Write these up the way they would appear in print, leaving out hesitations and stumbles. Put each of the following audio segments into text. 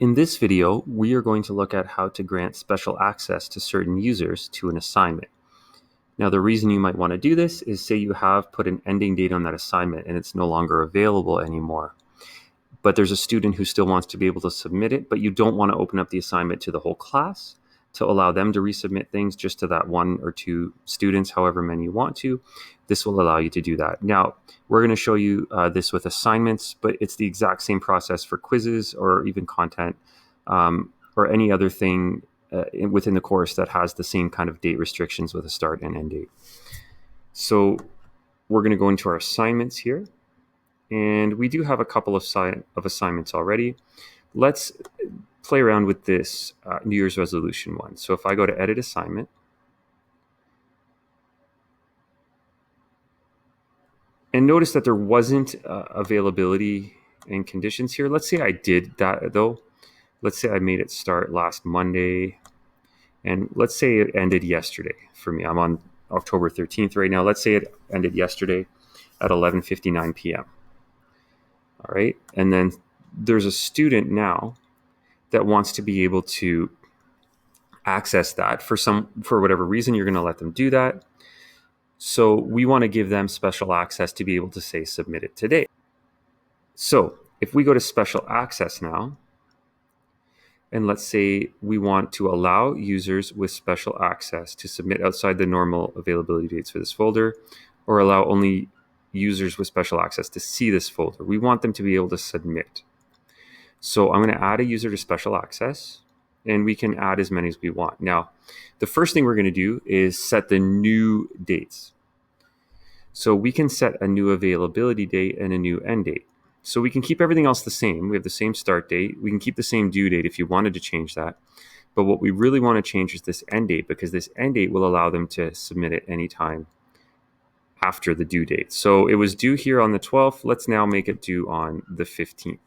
In this video, we are going to look at how to grant special access to certain users to an assignment. Now, the reason you might want to do this is say you have put an ending date on that assignment and it's no longer available anymore. But there's a student who still wants to be able to submit it, but you don't want to open up the assignment to the whole class to allow them to resubmit things just to that one or two students, however many you want to. This will allow you to do that. Now, we're going to show you this with assignments, but it's the exact same process for quizzes or even content or any other thing within the course that has the same kind of date restrictions with a start and end date. So we're going to go into our assignments here. And we do have a couple of assignments already. Let's play around with this New Year's resolution one. So if I go to edit assignment, and notice that there wasn't availability and conditions here. Let's say I did that though. Let's say I made it start last Monday, and let's say it ended yesterday for me. I'm on October 13th right now. Let's say it ended yesterday at 11:59 p.m. All right, and then there's a student now that wants to be able to access that for whatever reason. You're going to let them do that. So we want to give them special access to be able to say submit it today. So if we go to special access now, and let's say we want to allow users with special access to submit outside the normal availability dates for this folder, or allow only users with special access to see this folder. We want them to be able to submit. So I'm going to add a user to special access, and we can add as many as we want. Now, the first thing we're going to do is set the new dates. So we can set a new availability date and a new end date. So we can keep everything else the same. We have the same start date. We can keep the same due date if you wanted to change that. But what we really want to change is this end date, because this end date will allow them to submit it anytime after the due date. So it was due here on the 12th. Let's now make it due on the 15th.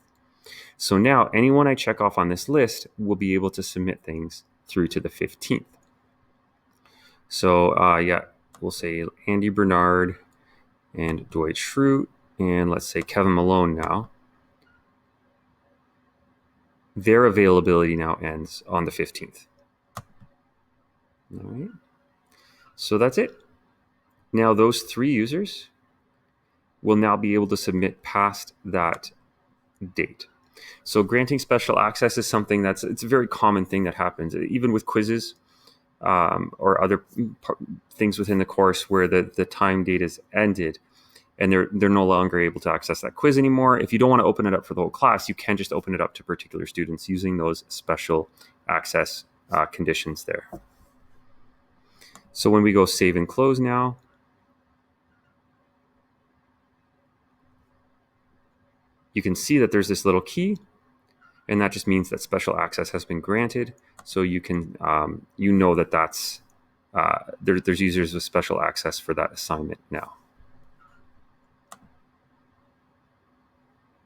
So now anyone I check off on this list will be able to submit things through to the 15th. So we'll say Andy Bernard and Dwight Schrute, and let's say Kevin Malone now. Their availability now ends on the 15th. All right. So that's it. Now those three users will now be able to submit past that date. So granting special access is something it's a very common thing that happens, even with quizzes or other things within the course where the time date is ended and they're no longer able to access that quiz anymore. If you don't want to open it up for the whole class, you can just open it up to particular students using those special access conditions there. So when we go save and close now, you can see that there's this little key, and that just means that special access has been granted. So you can, that that's there's users with special access for that assignment now.